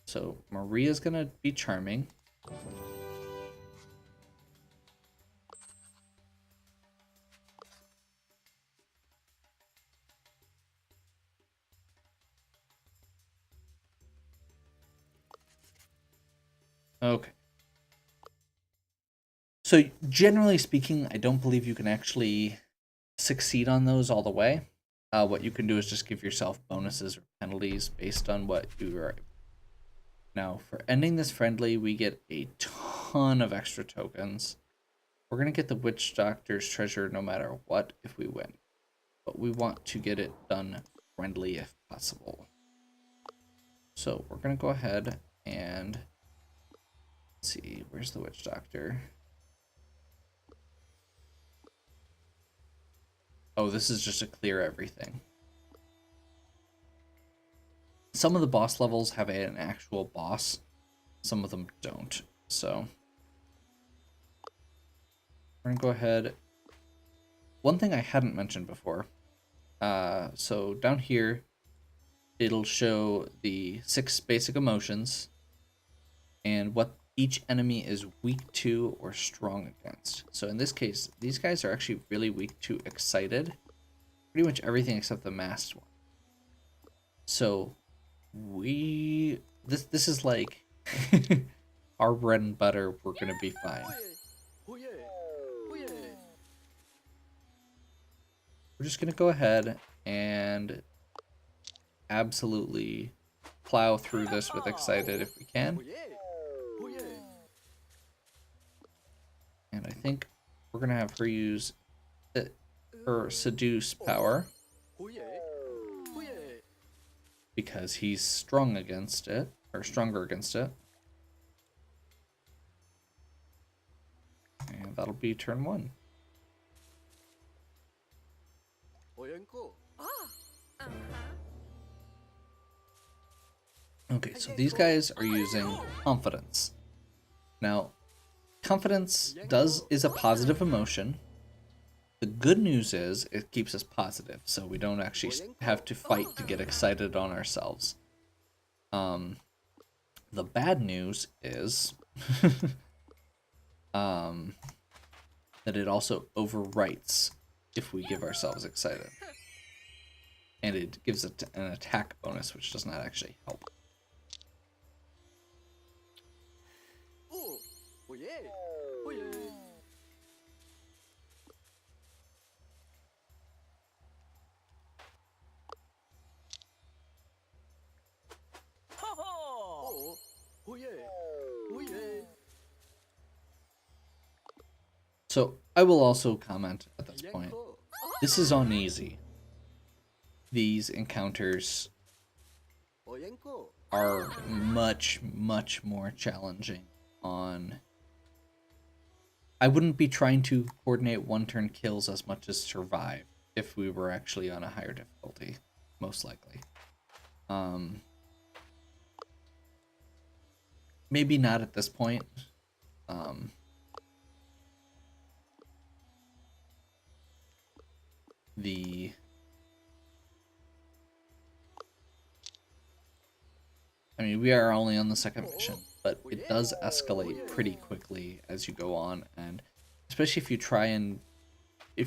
So Maria's gonna be charming. Okay. So generally speaking, I don't believe you can actually succeed on those all the way. What you can do is just give yourself bonuses or penalties based on what you are. Now, for ending this friendly, we get a ton of extra tokens. We're going to get the Witch Doctor's treasure no matter what if we win. But we want to get it done friendly if possible. So we're going to go ahead and see, where's the Witch Doctor? Oh, this is just to clear everything. Some of the boss levels have an actual boss. Some of them don't. So we're going to go ahead. One thing I hadn't mentioned before. So down here, it'll show the 6 basic emotions and what each enemy is weak to or strong against. So in this case, these guys are actually really weak to excited. Pretty much everything except the masked one. So this is like our bread and butter. We're gonna be fine. We're just gonna go ahead and absolutely plow through this with excited if we can. And I think we're gonna have her use her seduce power, because he's strong against it, or stronger against it. And that'll be turn 1. Okay, so these guys are using confidence. Now, confidence is a positive emotion. The good news is it keeps us positive, so we don't actually have to fight to get excited on ourselves. The bad news is that it also overwrites if we give ourselves excited. And it gives it an attack bonus, which does not actually help. So I will also comment at this point. This is on easy. These encounters are much, much more challenging on... I wouldn't be trying to coordinate one-turn kills as much as survive if we were actually on a higher difficulty, most likely. Maybe not at this point. I mean, we are only on the second mission, but it does escalate pretty quickly as you go on, and especially if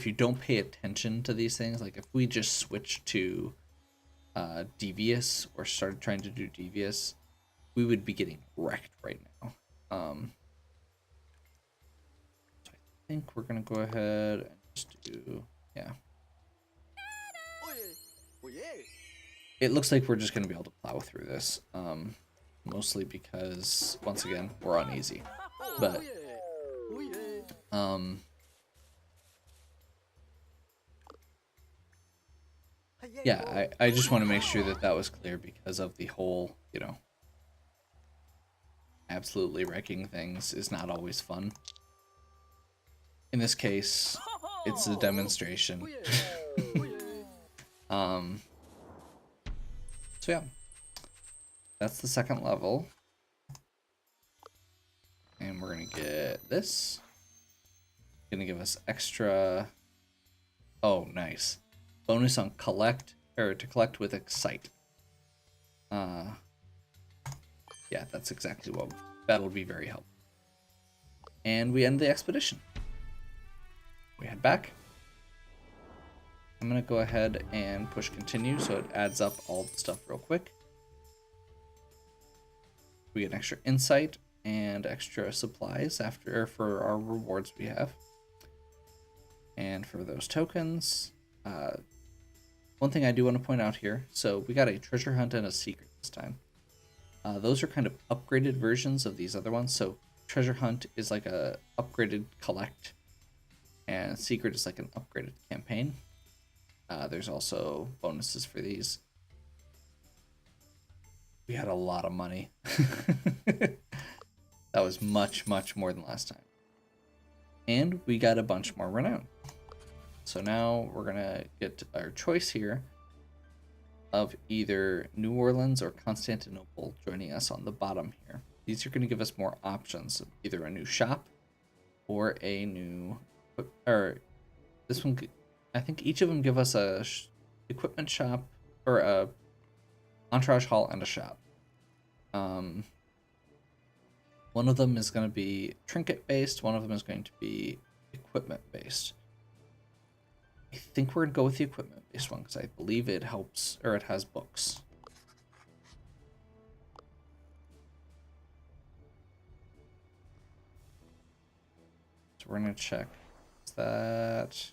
you don't pay attention to these things, like if we just switch to Devious or started trying to do Devious, we would be getting wrecked right now. So I think we're gonna go ahead and just do, yeah. It looks like we're just gonna be able to plow through this, mostly because once again we're on easy, but yeah, I just want to make sure that was clear because of the whole, you know, absolutely wrecking things is not always fun. In this case, it's a demonstration. So yeah, that's the second level. And we're gonna get this. Gonna give us extra, oh nice. Bonus on collect, or to collect with excite. Yeah, that's exactly what, that'll be very helpful. And we end the expedition. We head back. I'm gonna go ahead and push continue so it adds up all the stuff real quick. We get extra insight and extra supplies for our rewards we have. And for those tokens, one thing I do want to point out here, so we got a treasure hunt and a secret this time. Those are kind of upgraded versions of these other ones. So treasure hunt is like a upgraded collect, and secret is like an upgraded campaign. There's also bonuses for these. We had a lot of money. That was much, much more than last time. And we got a bunch more renown. So now we're gonna get our choice here of either New Orleans or Constantinople joining us on the bottom here. These are gonna give us more options, either a new shop or a new, or this one, I think each of them give us a equipment shop or a entourage hall and a shop. One of them is going to be trinket based, one of them is going to be equipment based. I think we're going to go with the equipment based one because I believe it helps, or it has books. So we're going to check. Is that...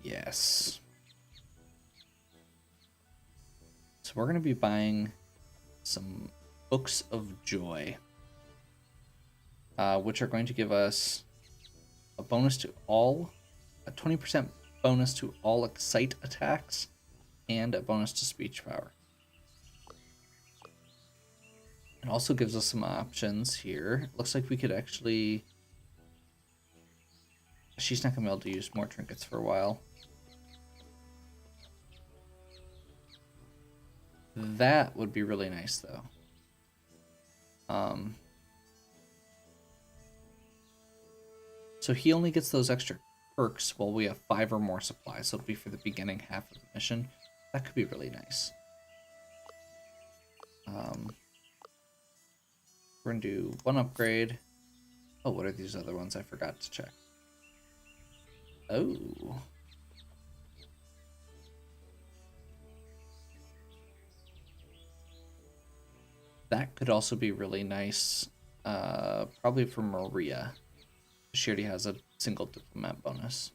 Yes. So we're going to be buying some Books of Joy, which are going to give us a bonus to all, a 20% bonus to all excite attacks, and a bonus to speech power. It also gives us some options here. Looks like we could actually... She's not going to be able to use more trinkets for a while. That would be really nice, though. So he only gets those extra perks while we have 5 or more supplies. So it'll be for the beginning half of the mission. That could be really nice. We're gonna do 1 upgrade. Oh, what are these other ones? I forgot to check. Oh. That could also be really nice. Probably for Maria. She already has a single diplomat bonus.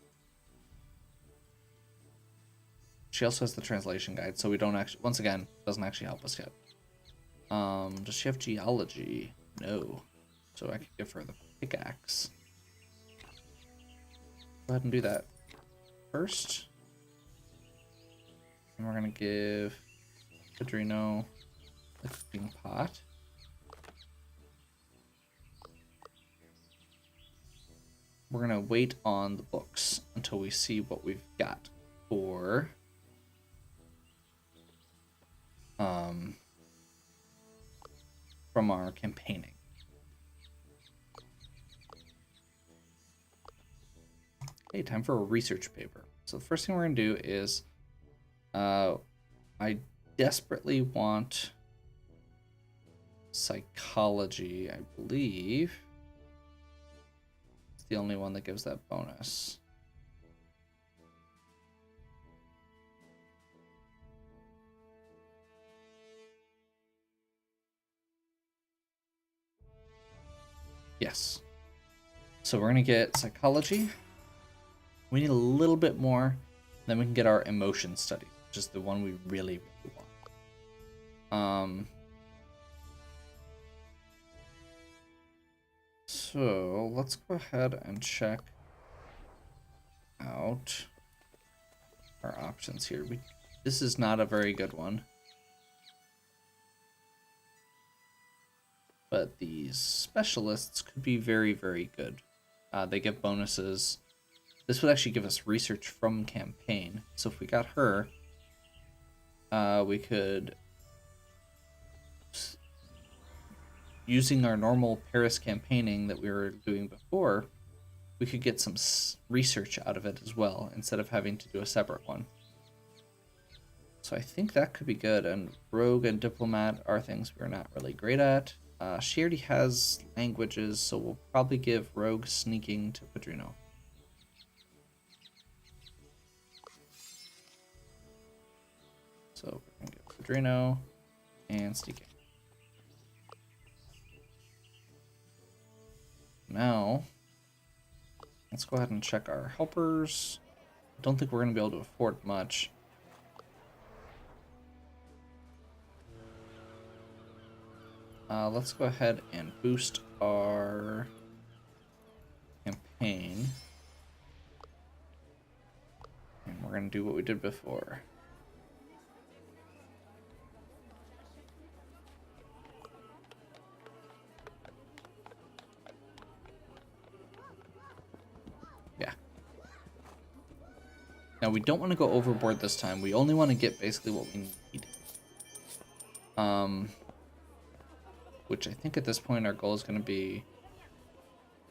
She also has the translation guide, so we don't actually, once again, doesn't actually help us yet. Does she have geology? No. So I can give her the pickaxe. Go ahead and do that first. And we're gonna give Pedrino the cooking pot. We're gonna wait on the books until we see what we've got for from our campaigning. Okay, time for a research paper. So the first thing we're gonna do is I desperately want psychology, I believe. It's the only one that gives that bonus. Yes. So we're gonna get psychology. We need a little bit more, then we can get our emotion study, which is the one we really, really want. So let's go ahead and check out our options here. This is not a very good one. But these specialists could be very, very good. They give bonuses. This would actually give us research from campaign. So if we got her, we could, using our normal Paris campaigning that we were doing before, we could get some research out of it as well, instead of having to do a separate one. So I think that could be good, and rogue and diplomat are things we're not really great at. She already has languages, so we'll probably give rogue sneaking to Pedrino. So we're going to get Pedrino and sneaking. Now, let's go ahead and check our helpers. I don't think we're going to be able to afford much. Let's go ahead and boost our campaign. And we're going to do what we did before. Yeah. Now we don't want to go overboard this time. We only want to get basically what we need. Which I think at this point our goal is going to be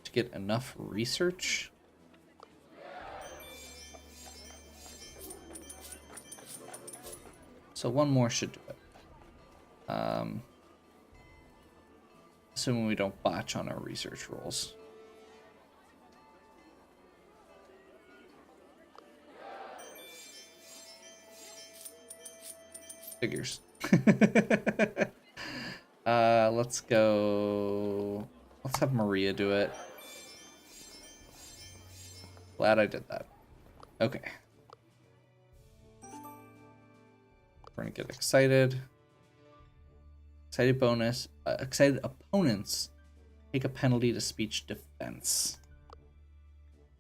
to get enough research. So 1 more should do it. Assuming we don't botch on our research rolls. Figures. Let's go. Let's have Maria do it. Glad I did that. Okay. We're gonna get excited. Excited bonus. Excited opponents take a penalty to speech defense.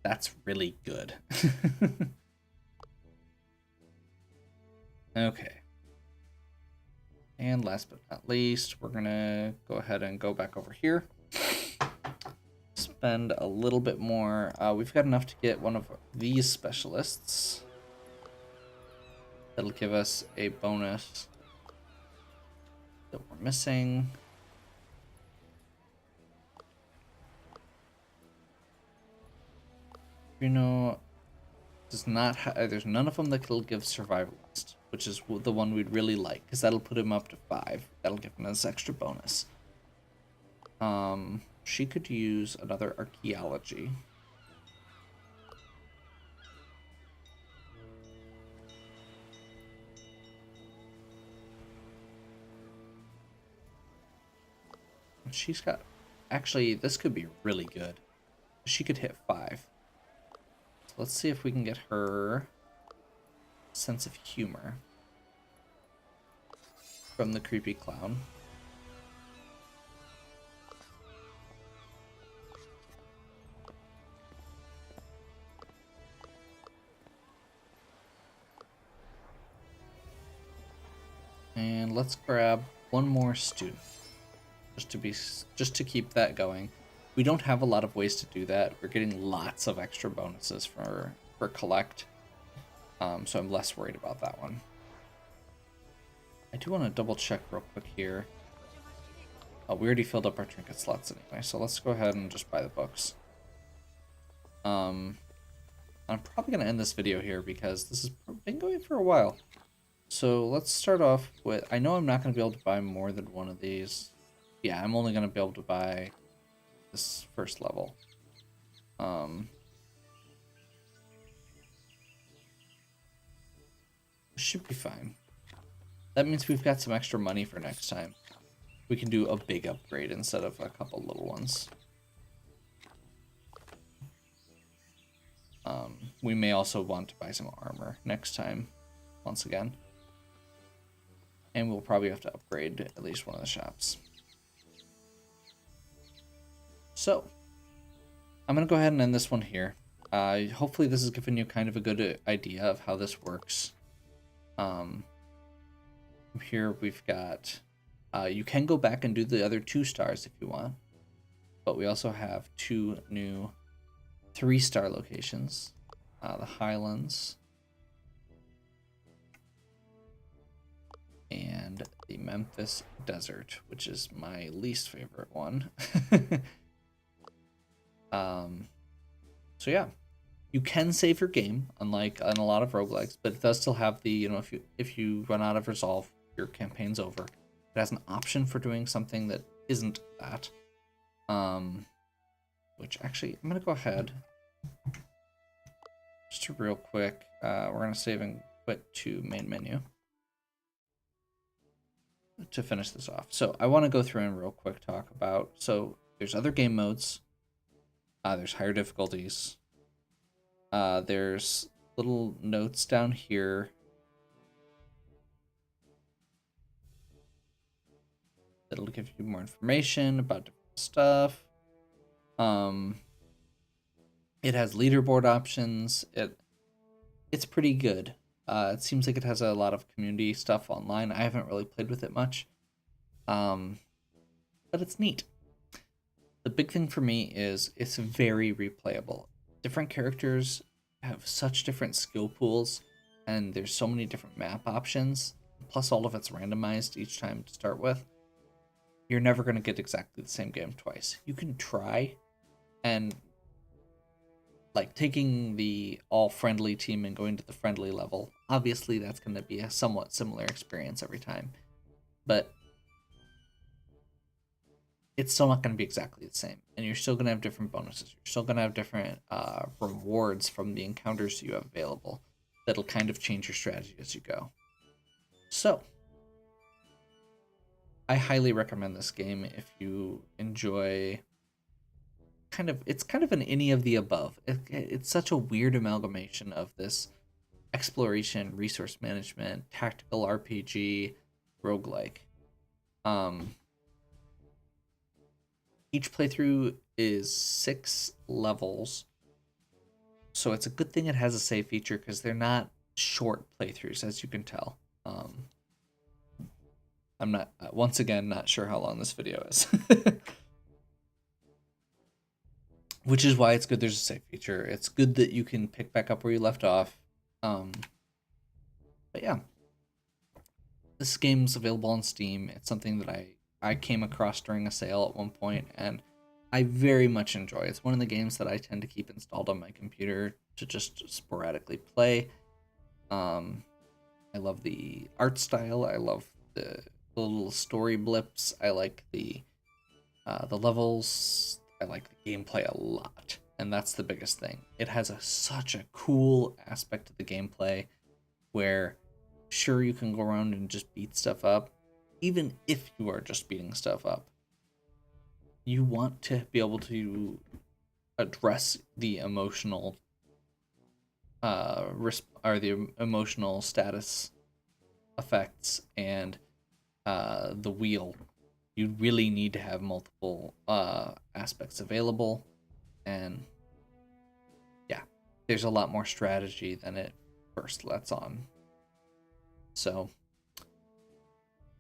That's really good. Okay. And last but not least, we're gonna go ahead and go back over here. Spend a little bit more. We've got enough to get one of these specialists. That'll give us a bonus that we're missing. You know, does not there's none of them that will give survivalist, which is the one we'd really like, because that'll put him up to 5. That'll give him this extra bonus. She could use another archaeology. She's got... Actually, this could be really good. She could hit 5. So let's see if we can get her sense of humor from the creepy clown. And let's grab one more student, just to keep that going. We don't have a lot of ways to do that. We're getting lots of extra bonuses for collect, so I'm less worried about that one. I do want to double check real quick here. We already filled up our trinket slots anyway, so let's go ahead and just buy the books. I'm probably going to end this video here because this has been going for a while. So let's start off with, I know I'm not going to be able to buy more than one of these. Yeah, I'm only going to be able to buy this first level. Should be fine. That means we've got some extra money for next time. We can do a big upgrade instead of a couple little ones. We may also want to buy some armor next time, once again. And we'll probably have to upgrade at least one of the shops. So, I'm going to go ahead and end this one here. Hopefully this has given you kind of a good idea of how this works. Here we've got, you can go back and do the other 2 stars if you want. But we also have 2 new 3-star locations. The Highlands. And the Memphis Desert, which is my least favorite one. So yeah, you can save your game, unlike on a lot of roguelikes, but it does still have the, you know, if you run out of resolve, your campaign's over. It has an option for doing something that isn't that. Which actually, I'm gonna go ahead. Just real quick, we're gonna save and quit to main menu to finish this off. So I want to go through and real quick talk about, so there's other game modes, there's higher difficulties, there's little notes down here that'll give you more information about different stuff. It has leaderboard options. It's pretty good. It seems like it has a lot of community stuff online. I haven't really played with it much. But it's neat. The big thing for me is it's very replayable. Different characters have such different skill pools, and there's so many different map options, plus all of it's randomized each time to start with. You're never going to get exactly the same game twice. You can try, and like taking the all-friendly team and going to the friendly level, obviously that's going to be a somewhat similar experience every time. But it's still not going to be exactly the same. And you're still going to have different bonuses. You're still going to have different rewards from the encounters you have available that'll kind of change your strategy as you go. So, I highly recommend this game if you enjoy it's kind of an any of the above. It's such a weird amalgamation of this exploration, resource management, tactical RPG, roguelike. Each playthrough is 6 levels, so it's a good thing it has a save feature because they're not short playthroughs, as you can tell. I'm not, once again, not sure how long this video is. Which is why it's good there's a save feature. It's good that you can pick back up where you left off. But yeah. This game's available on Steam. It's something that I came across during a sale at one point, and I very much enjoy. It's one of the games that I tend to keep installed on my computer to just sporadically play. I love the art style. I love the little story blips. I like the levels. I like the gameplay a lot, and that's the biggest thing. It has such a cool aspect to the gameplay where, sure, you can go around and just beat stuff up. Even if you are just beating stuff up, you want to be able to address the emotional or the emotional status effects and the wheel. You really need to have multiple aspects available, and yeah, there's a lot more strategy than it first lets on. So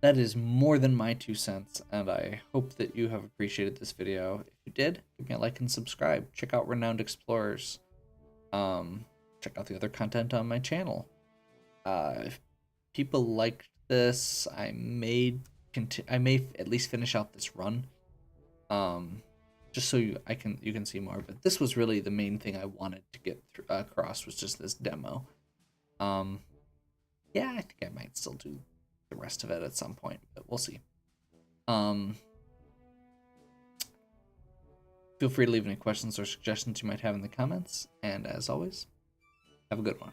that is more than my 2 cents, and I hope that you have appreciated this video. If you did, give me a like and subscribe. Check out Renowned Explorers. Check out the other content on my channel. If people liked this, I may at least finish out this run. Just so you can see more. But this was really the main thing I wanted to get across, was just this demo. Yeah, I think I might still do the rest of it at some point, but we'll see. Feel free to leave any questions or suggestions you might have in the comments, and as always, have a good one.